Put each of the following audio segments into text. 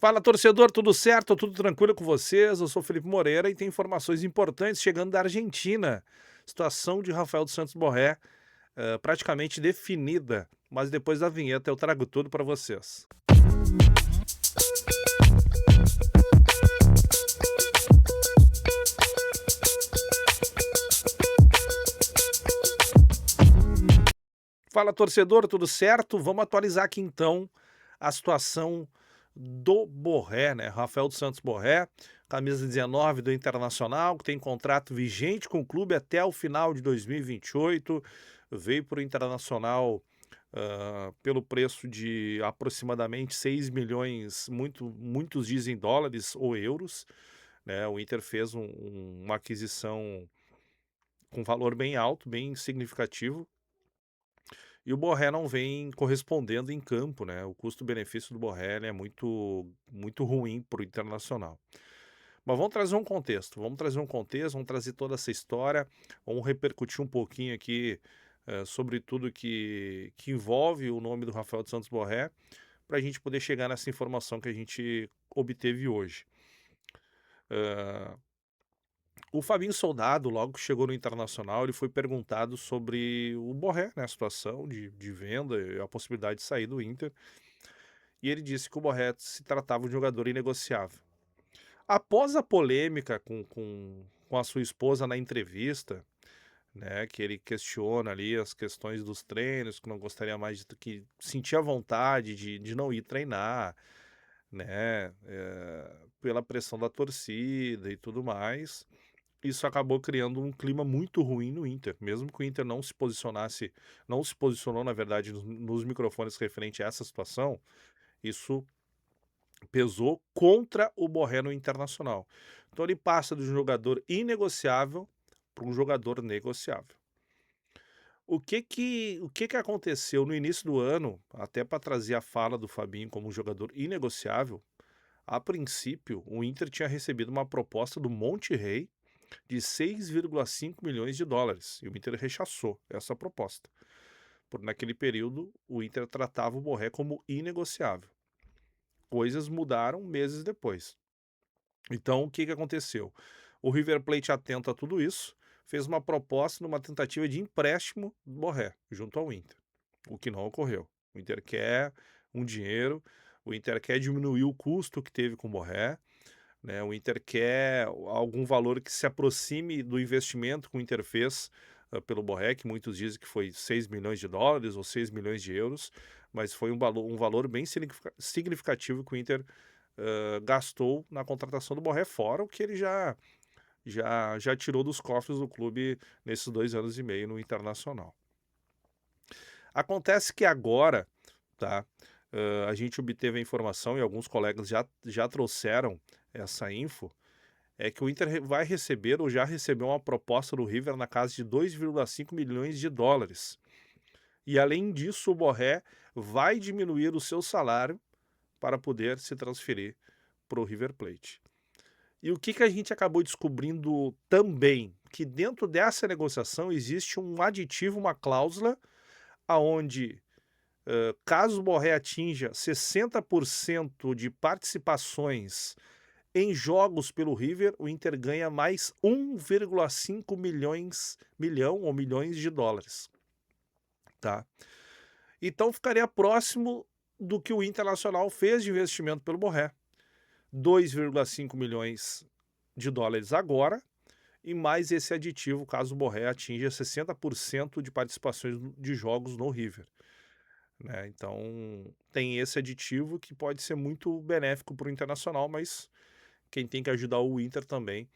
Fala, torcedor, tudo certo? Tudo tranquilo com vocês? Eu sou Felipe Moreira e tem informações importantes chegando da Argentina. Situação de Rafael dos Santos Borré, praticamente definida, mas depois da vinheta eu trago tudo para vocês. Fala, torcedor, tudo certo? Vamos atualizar aqui então a situação do Borré, né? Rafael dos Santos Borré, camisa 19 do Internacional, que tem contrato vigente com o clube até o final de 2028. Veio para o Internacional pelo preço de aproximadamente 6 milhões, muitos dizem dólares ou euros, né? O Inter fez uma aquisição com valor bem alto, bem significativo, e o Borré não vem correspondendo em campo, né? O custo-benefício do Borré ele é muito ruim para o Internacional. Mas vamos trazer toda essa história, vamos repercutir um pouquinho aqui sobre tudo que envolve o nome do Rafael dos Santos Borré, para a gente poder chegar nessa informação que a gente obteve hoje. O Fabinho Soldado, logo que chegou no Internacional, ele foi perguntado sobre o Borré, né, a situação de venda e a possibilidade de sair do Inter, e ele disse que o Borré se tratava de um jogador inegociável. Após a polêmica com a sua esposa na entrevista, né, que ele questiona ali as questões dos treinos, que não gostaria mais que sentia vontade de não ir treinar, né, pela pressão da torcida e tudo mais. Isso acabou criando um clima muito ruim no Inter, mesmo que o Inter não se posicionou, na verdade, nos microfones referente a essa situação, isso pesou contra o Borré no Internacional. Então ele passa de um jogador inegociável para um jogador negociável. O que que aconteceu no início do ano, até para trazer a fala do Fabinho como um jogador inegociável? A princípio, o Inter tinha recebido uma proposta do Monterrey de 6,5 milhões de dólares, e o Inter rechaçou essa proposta. Por naquele período, o Inter tratava o Borré como inegociável. Coisas mudaram meses depois. Então, o que que aconteceu? O River Plate, atento a tudo isso, fez uma proposta numa tentativa de empréstimo do Borré, junto ao Inter, o que não ocorreu. O Inter quer um dinheiro, o Inter quer diminuir o custo que teve com o Borré, né? O Inter quer algum valor que se aproxime do investimento que o Inter fez pelo Borré, que muitos dizem que foi 6 milhões de dólares ou 6 milhões de euros, mas foi um valor bem significativo que o Inter gastou na contratação do Borré, fora o que ele já tirou dos cofres do clube nesses 2 anos e meio no Internacional. Acontece que agora, tá? A gente obteve a informação e alguns colegas já trouxeram essa info, é que o Inter vai receber ou já recebeu uma proposta do River na casa de 2,5 milhões de dólares. E além disso, o Borré vai diminuir o seu salário para poder se transferir para o River Plate. E o que que a gente acabou descobrindo também? Que dentro dessa negociação existe um aditivo, uma cláusula, aonde caso o Borré atinja 60% de participações em jogos pelo River, o Inter ganha mais 1,5 milhões de dólares, tá? Então ficaria próximo do que o Internacional fez de investimento pelo Borré. 2,5 milhões de dólares agora, e mais esse aditivo caso o Borré atinja 60% de participações de jogos no River, né? Então tem esse aditivo que pode ser muito benéfico para o Internacional, mas quem tem que ajudar o Inter também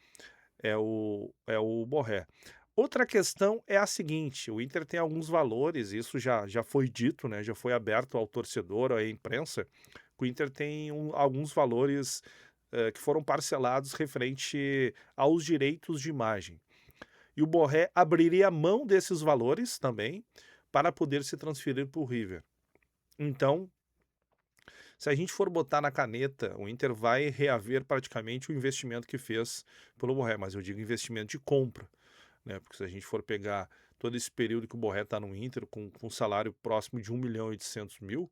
é o Borré. Outra questão é a seguinte: o Inter tem alguns valores, isso já foi dito, né, já foi aberto ao torcedor, à imprensa, que o Inter tem alguns valores que foram parcelados referente aos direitos de imagem. E o Borré abriria mão desses valores também para poder se transferir para o River. Então, se a gente for botar na caneta, o Inter vai reaver praticamente o investimento que fez pelo Borré, mas eu digo investimento de compra, né? Porque se a gente for pegar todo esse período que o Borré está no Inter, com um salário próximo de 1,8 milhão,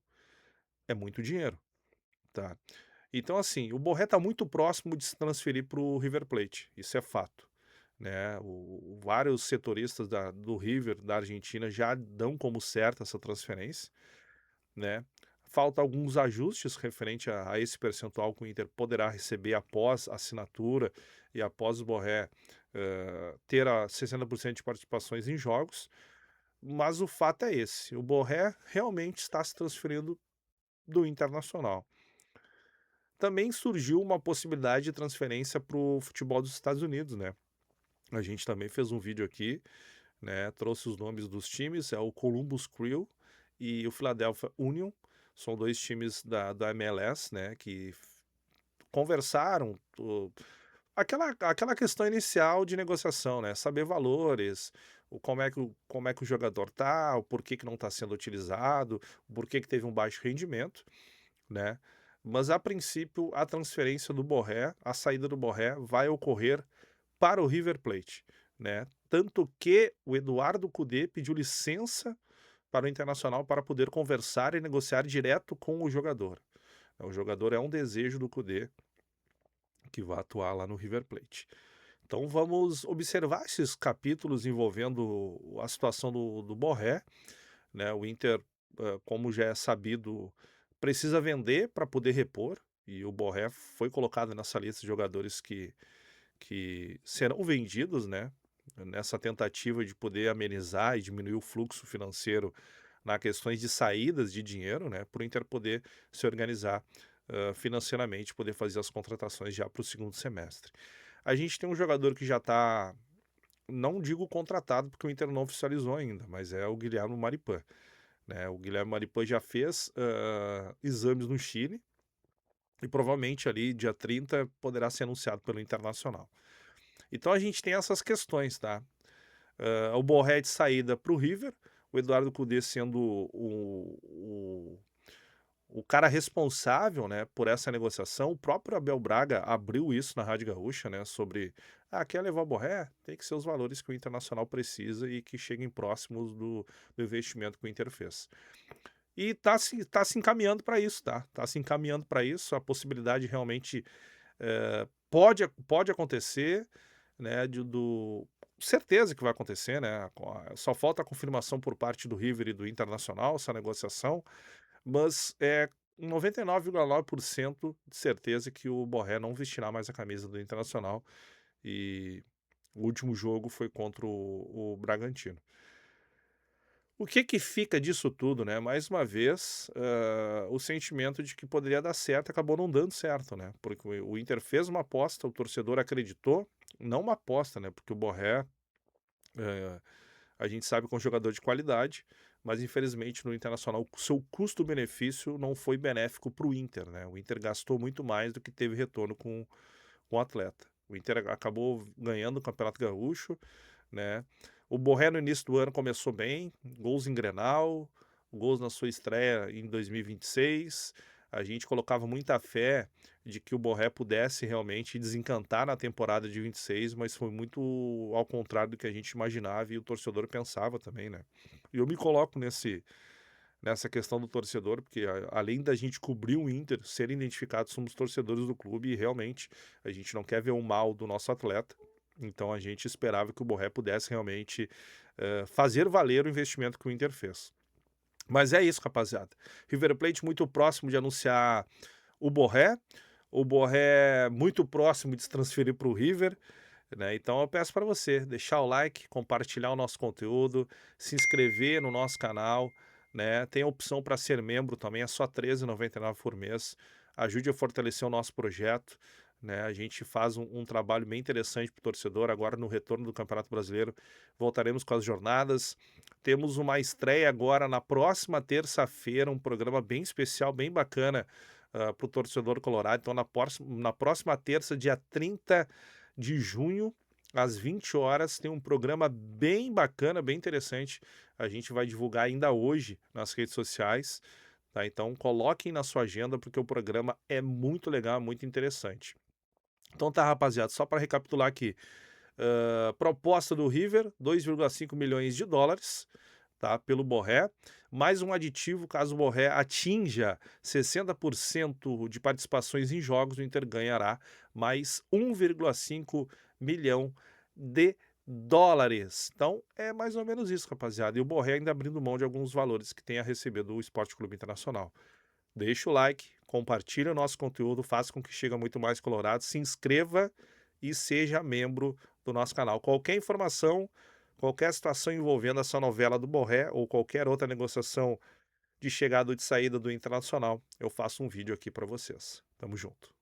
é muito dinheiro, tá? Então, assim, o Borré está muito próximo de se transferir para o River Plate, isso é fato, né. Vários setoristas do River, da Argentina, já dão como certa essa transferência, né. Falta alguns ajustes referente a esse percentual que o Inter poderá receber após a assinatura e após o Borré, ter a 60% de participações em jogos, mas o fato é esse, o Borré realmente está se transferindo do Internacional. Também surgiu uma possibilidade de transferência para o futebol dos Estados Unidos, né. A gente também fez um vídeo aqui, né, trouxe os nomes dos times, é o Columbus Crew e o Philadelphia Union, são 2 times da MLS, né, que conversaram, aquela questão inicial de negociação, né, saber valores, como é que o jogador tá, o porquê que não está sendo utilizado, o porquê que teve um baixo rendimento, né. Mas a princípio a transferência do Borré, a saída do Borré vai ocorrer para o River Plate, né. Tanto que o Eduardo Cudê pediu licença para o Internacional para poder conversar e negociar direto com o jogador. O jogador é um desejo do Cudê que vai atuar lá no River Plate. Então vamos observar esses capítulos envolvendo a situação do Borré, né, o Inter, como já é sabido, precisa vender para poder repor, e o Borré foi colocado nessa lista de jogadores que serão vendidos, né, nessa tentativa de poder amenizar e diminuir o fluxo financeiro na questões de saídas de dinheiro, né, para o Inter poder se organizar, financeiramente, poder fazer as contratações já para o segundo semestre. A gente tem um jogador que já está, não digo contratado, porque o Inter não oficializou ainda, mas é o Guilherme Maripã, né. O Guilherme Maripã já fez, exames no Chile e provavelmente ali dia 30 poderá ser anunciado pelo Internacional. Então a gente tem essas questões, tá. O Borré de saída para o River, o Eduardo Cudê sendo o cara responsável, né, por essa negociação. O próprio Abel Braga abriu isso na Rádio Gaúcha, né, sobre: "Ah, quer levar o Borré? Tem que ser os valores que o Internacional precisa e que cheguem próximos do investimento que o Inter fez". E tá se encaminhando para isso, tá. Tá se encaminhando para isso, a possibilidade realmente, pode acontecer, né, certeza que vai acontecer, né, só falta a confirmação por parte do River e do Internacional, essa negociação, mas é 99,9% de certeza que o Borré não vestirá mais a camisa do Internacional, e o último jogo foi contra o Bragantino. O que que fica disso tudo, né, mais uma vez, o sentimento de que poderia dar certo, acabou não dando certo, né, porque o Inter fez uma aposta, o torcedor acreditou, não uma aposta, né, porque o Borré, eh, a gente sabe que é um jogador de qualidade, mas infelizmente no Internacional o seu custo-benefício não foi benéfico para o Inter, né, o Inter gastou muito mais do que teve retorno com o atleta. O Inter acabou ganhando o Campeonato Gaúcho, né. O Borré no início do ano começou bem, gols em Grenal, gols na sua estreia em 2026. A gente colocava muita fé de que o Borré pudesse realmente desencantar na temporada de 26, mas foi muito ao contrário do que a gente imaginava e o torcedor pensava também, né. E eu me coloco nessa questão do torcedor, porque além da gente cobrir o Inter, ser identificados, somos torcedores do clube e realmente a gente não quer ver o mal do nosso atleta. Então a gente esperava que o Borré pudesse realmente, fazer valer o investimento que o Inter fez. Mas é isso, rapaziada. River Plate muito próximo de anunciar o Borré muito próximo de se transferir para o River, né. Então eu peço para você deixar o like, compartilhar o nosso conteúdo, se inscrever no nosso canal, né. Tem a opção para ser membro também, é só R$ 13,99 por mês. Ajude a fortalecer o nosso projeto, né. A gente faz um trabalho bem interessante para o torcedor. Agora no retorno do Campeonato Brasileiro, voltaremos com as jornadas. Temos uma estreia agora na próxima terça-feira, um programa bem especial, bem bacana, para o torcedor colorado. Então na próxima terça, dia 30 de junho, às 20 horas, tem um programa bem bacana, bem interessante. A gente vai divulgar ainda hoje nas redes sociais, tá? Então coloquem na sua agenda, porque o programa é muito legal, muito interessante. Então tá, rapaziada, só para recapitular aqui, proposta do River, 2,5 milhões de dólares tá, pelo Borré, mais um aditivo caso o Borré atinja 60% de participações em jogos, o Inter ganhará mais 1,5 milhão de dólares. Então, é mais ou menos isso, rapaziada. E o Borré ainda abrindo mão de alguns valores que tem a receber do Esporte Clube Internacional. Deixa o like, compartilha o nosso conteúdo, faça com que chegue a muito mais colorados, se inscreva e seja membro do nosso canal. Qualquer informação, qualquer situação envolvendo essa novela do Borré ou qualquer outra negociação de chegada ou de saída do Internacional, eu faço um vídeo aqui para vocês. Tamo junto.